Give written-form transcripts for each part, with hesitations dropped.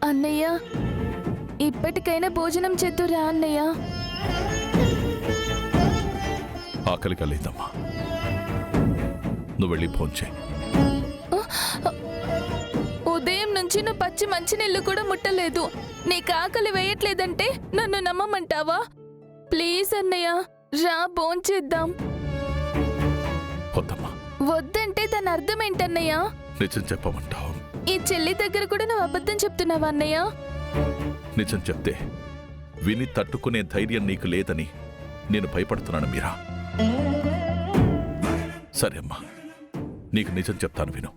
అన్నయ్య, ఇప్పటికైనా భోజనం చేద్దురా అన్నయ్య. ఆకలిగా లేదమ్మా, నువ్వు వెళ్ళి భోంచే. ఉదయం నుంచి నువ్వు పచ్చి మంచినీళ్ళు కూడా ముట్టలేదు. నీకు ఆకలి వేయట్లేదంటే నన్ను నమ్మమంటావా? ప్లీజ్ అన్నయ్య, రా భోంచేద్దాం. వద్దమ్మా. వద్దంటే దాని అర్థం ఏంటన్నయ్య? నిజం చెప్పమంటావు? ఈ చెల్లి దగ్గర కూడా నువ్వు అబద్ధం చెప్తున్నావా అన్నయ్య? నిజం చెప్తే విని తట్టుకునే ధైర్యం నీకు లేదని నేను భయపడుతున్నాను మీరా. సరే అమ్మా, నీకు నిజం చెప్తాను విను.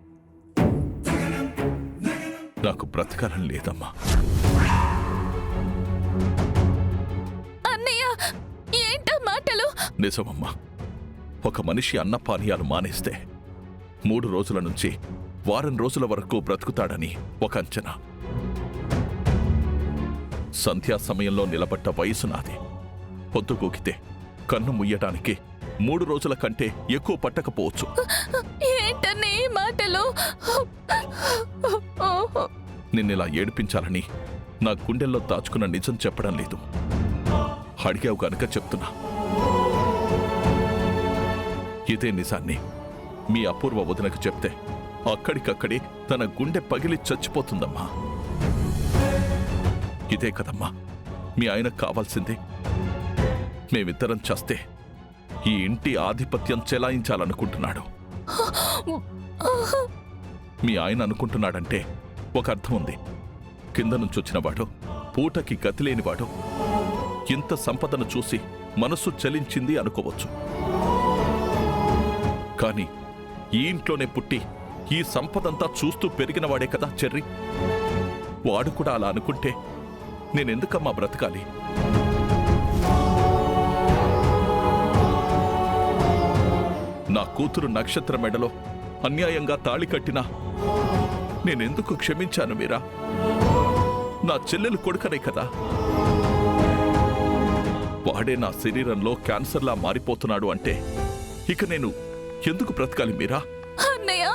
నాకు బ్రతకాలని లేదమ్మా. అన్నయ్య, ఏంటా మాటలు? నిజమమ్మా. ఒక మనిషి అన్నపానీయాలు మానేస్తే 3 రోజుల నుంచి వారం రోజుల వరకు బ్రతుకుతాడని ఒక అంచనా. సంధ్యా సమయంలో నిలబడ్డ వయసు నాది. పొద్దుగూకితే కన్ను ముయ్యడానికి 3 రోజుల కంటే ఎక్కువ పట్టకపోవచ్చు. ఏంటన్నీ మాటలు? నిన్నిలా ఏడిపించాలని నా గుండెల్లో దాచుకున్న నిజం చెప్పడం లేదు. అడిగావు గనుక చెప్తున్నా. ఇదే నిజాన్ని మీ అపూర్వ వదినకు చెప్తే అక్కడికక్కడే తన గుండె పగిలి చచ్చిపోతుందమ్మా. ఇదే కదమ్మా మీ ఆయనకు కావాల్సిందే. మేమిద్దరం చేస్తే ఈ ఇంటి ఆధిపత్యం చెలాయించాలనుకుంటున్నాడు. మీ ఆయన అనుకుంటున్నాడంటే ఒక అర్థం ఉంది. కింద నుంచొచ్చినవాడు, పూటకి గతిలేనివాడు ఇంత సంపదను చూసి మనసు చలించింది అనుకోవచ్చు. కాని ఈ ఇంట్లోనే పుట్టి ఈ సంపదంతా చూస్తూ పెరిగినవాడే కదా చెర్రి. వాడు కూడా అలా అనుకుంటే నేనెందుకమ్మా బ్రతకాలి? నా కూతురు నక్షత్ర మెడలో అన్యాయంగా తాళి కట్టినా నేనెందుకు క్షమించాను మీరా? నా చెల్లెలు కొడుకనే కదా. వాడే నా శరీరంలో క్యాన్సర్లా మారిపోతున్నాడు అంటే ఇక నేను ఎందుకు బ్రతకాలి మీరా? అన్నయ్య,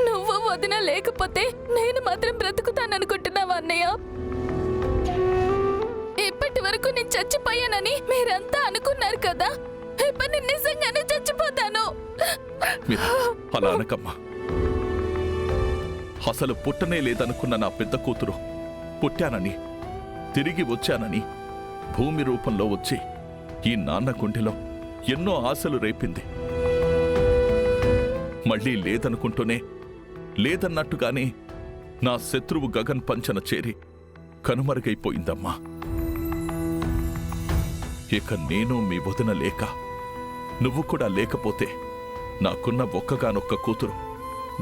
నువ్వు వదిన లేకపోతే నేను మాత్రం బ్రతుకుతాననుకుంటున్నావా అన్నయ్య? ఇప్పటి వరకు నేను చచ్చిపోయానని మీరంతా అనుకున్నారు కదా. ఇప్పుడు నేను నిజంగానే చచ్చిపోతాను. అలా అనకమ్మా. అసలు పుట్టనే లేదనుకున్న నా పెద్ద కూతురు పుట్టానని, తిరిగి వచ్చానని భూమి రూపంలో వచ్చి ఈ నాన్న గుండెలో ఎన్నో ఆశలు రేపింది. మళ్ళీ లేదనుకుంటూనే లేదన్నట్టుగానే నా శత్రువు గగన్ పంచన చేరి కనుమరుగైపోయిందమ్మా. ఇక నేను మీ వదిన లేక, నువ్వు కూడా లేకపోతే నాకున్న ఒక్కగానొక్క కూతురు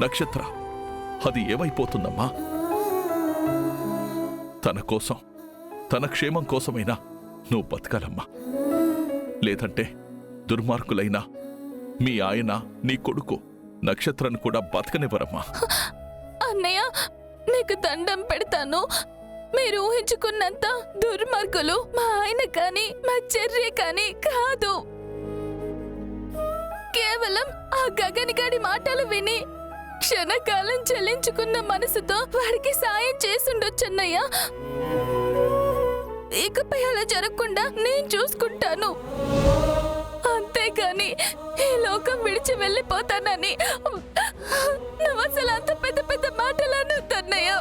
నక్షత్ర అది ఏమైపోతుందమ్మా? తన కోసం, తన క్షేమం కోసమైనా నువ్వు బతకాలమ్మా. లేదంటే దుర్మార్గులైనా మీ ఆయన, నీ కొడుకు నక్షత్రాన్ని కూడా బతకనివ్వరమ్మా. అన్నయ్య, నీకు దండం పెడతాను. మీరు ఊహించుకున్నంత దుర్మార్గులు మా ఆయన కానీ మా చెర్రీ కానీ కాదు. కేవలం ఆ గగనిగాడి మాటలు విని క్షణకాలం చెల్లించుకున్న మనసుతో వాడికి సాయం చేసుండొచ్చన్నయ్య. ఇకపై అలా జరగకుండా నేను చూసుకుంటాను. అంతేగాని ఈ లోకం విడిచి వెళ్ళిపోతానని నువ్వు అసలు అంత పెద్ద పెద్ద మాటలు అనొద్దన్నయ్య.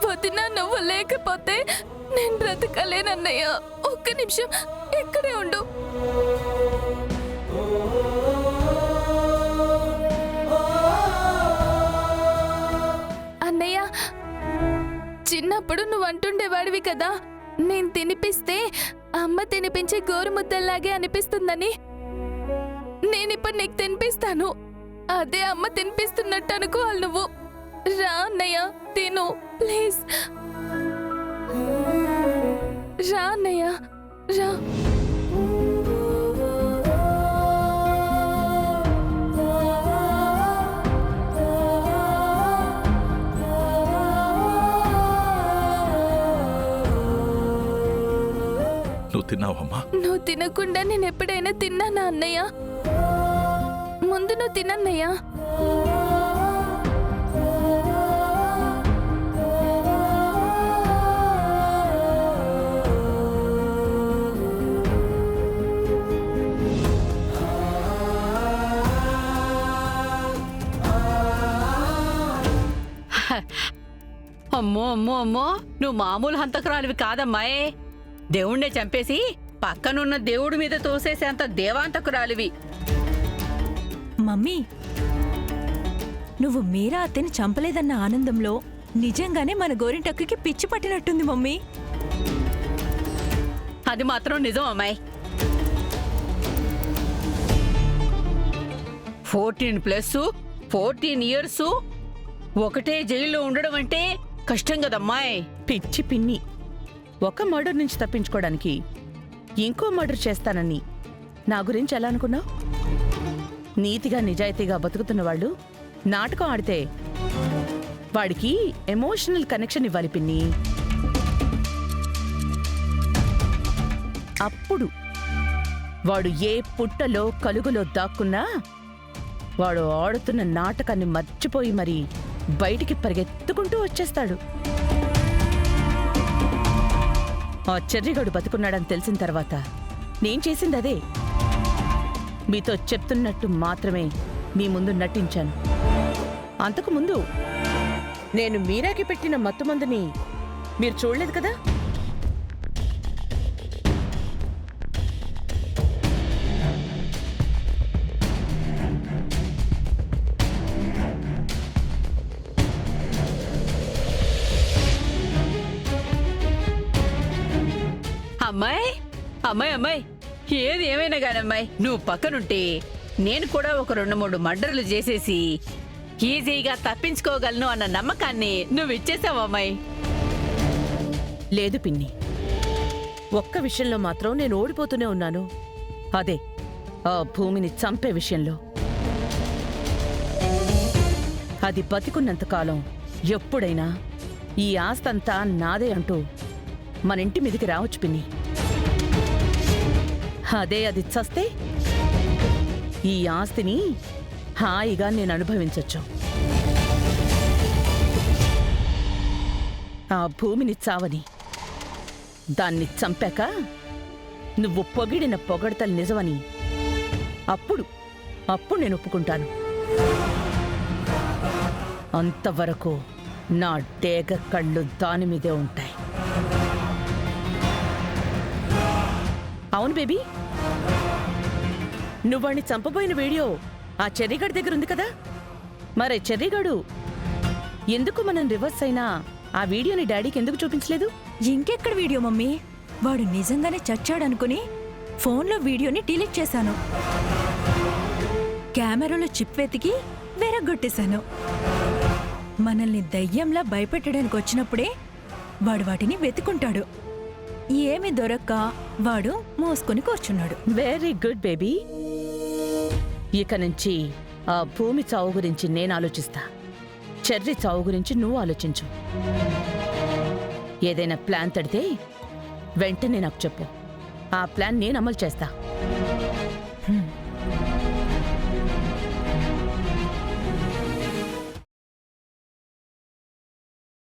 వదినా, నువ్వు లేకపోతే నేను బ్రతకలేనన్నయ్య. ఒక్క నిమిషం ఇక్కడే ఉండు. అన్నయ్య, చిన్నప్పుడు నువ్వు అంటుండేవాడివి కదా, నేను తినిపిస్తే అమ్మ తినిపించే గోరుముద్దల్లాగే అనిపిస్తుందని. నేనిప్పుడు నీకు తినిపిస్తాను. అదే అమ్మ తినిపిస్తున్నట్టు అనుకోవాలి నువ్వు. రా అన్నయ్య, తిను ప్లీజ్. రా అన్నయ్య, రా. నువ్వు తిన్నావమ్మా? నువ్వు తినకుండా నేను ఎప్పుడైనా తిన్నానా అన్నయ్య? ముందు నువ్వు తినన్నయ్యా. అమ్మో అమ్మో అమ్మో నువ్వు మామూలు హంతకురాలివి కాదమ్మాయే. దేవుణ్ణే చంపేసి పక్కనున్న దేవుడి మీద తోసేసేంత దేవాంతకురాలివి. మమ్మీ, నువ్వు మీరా అత్తని చంపలేదన్న ఆనందంలో నిజంగానే మన గోరింటక్కుకి పిచ్చి పట్టినట్టుంది మమ్మీ. అది మాత్రం నిజం అమ్మాయి. 14 ఇయర్స్ ఒకటే జైల్లో ఉండడం అంటే కష్టం కదమ్మాయి. పిచ్చి పిన్ని, ఒక మర్డర్ నుంచి తప్పించుకోవడానికి ఇంకో మర్డర్ చేస్తానని నా గురించి ఎలా అనుకున్నావు? నీతిగా నిజాయితీగా బతుకుతున్న వాళ్ళు నాటకం ఆడితే వాడికి ఎమోషనల్ కనెక్షన్ ఇవ్వాలి పిన్ని. అప్పుడు వాడు ఏ పుట్టలో కలుగులో దాక్కున్నా వాడు ఆడుతున్న నాటకాన్ని మర్చిపోయి మరి బయటికి పరిగెత్తుకుంటూ వచ్చేస్తాడు. ఆ చెర్రిగాడు బతుకున్నాడని తెలిసిన తర్వాత నేను చేసింది అదే. మీతో చెప్తున్నట్టు మాత్రమే మీ ముందు నటించాను. అంతకుముందు నేను మీరాకి పెట్టిన మత్తుమందుని మీరు చూడలేదు కదా. అమ్మాయి అమ్మాయి అమ్మాయి ఏది ఏమైనా కానమ్మాయి, నువ్వు పక్కనుంటే నేను కూడా ఒక 2-3 మర్డర్లు చేసేసి ఈజీగా తప్పించుకోగలను అన్న నమ్మకాన్ని నువ్వు ఇచ్చేసావమ్మాయి. లేదు పిన్ని, ఒక్క విషయంలో మాత్రం నేను ఓడిపోతూనే ఉన్నాను. అదే ఆ భూమిని చంపే విషయంలో. అది బతికున్నంతకాలం ఎప్పుడైనా ఈ ఆస్తంతా నాదే అంటూ మన ఇంటి మీదికి రావచ్చు పిన్ని. అదే అది చస్తే ఈ ఆస్తిని హాయిగా నేను అనుభవించొచ్చు. ఆ భూమిని చావని, దాన్ని చంపాక నువ్వు పొగిడిన పొగడతలు నిజమని అప్పుడు నేను ఒప్పుకుంటాను. అంతవరకు నా డేగ కళ్ళు దాని మీదే ఉంటాయి. అవును బేబీ, నువ్వాణ్ణి చంపబోయిన వీడియో ఆ చెర్రీగాడి దగ్గర ఉంది కదా. మరే చెర్రీగాడు ఎందుకు మనం రివర్స్ అయినా ఆ వీడియోని డాడీకి ఎందుకు చూపించలేదు? ఇంకెక్కడ వీడియో మమ్మీ? వాడు నిజంగానే చచ్చాడనుకుని ఫోన్లో వీడియోని డిలీట్ చేశాను. కెమెరాలో చిప్ వెతికి వెరగొట్టేశాను. మనల్ని దయ్యంలా భయపెట్టడానికి వచ్చినప్పుడే వాడు వాటిని వెతుకుంటాడు. ఏమి దొరక్క వాడు మోసుకొని కూర్చున్నాడు. Very good baby. ఇక నుంచి ఆ భూమి చావు గురించి నేను ఆలోచిస్తా, చెర్రీ చావు గురించి నువ్వు ఆలోచించు. ఏదైనా ప్లాన్ తడితే వెంటనే నాకు చెప్పు. ఆ ప్లాన్ నేను అమలు చేస్తా.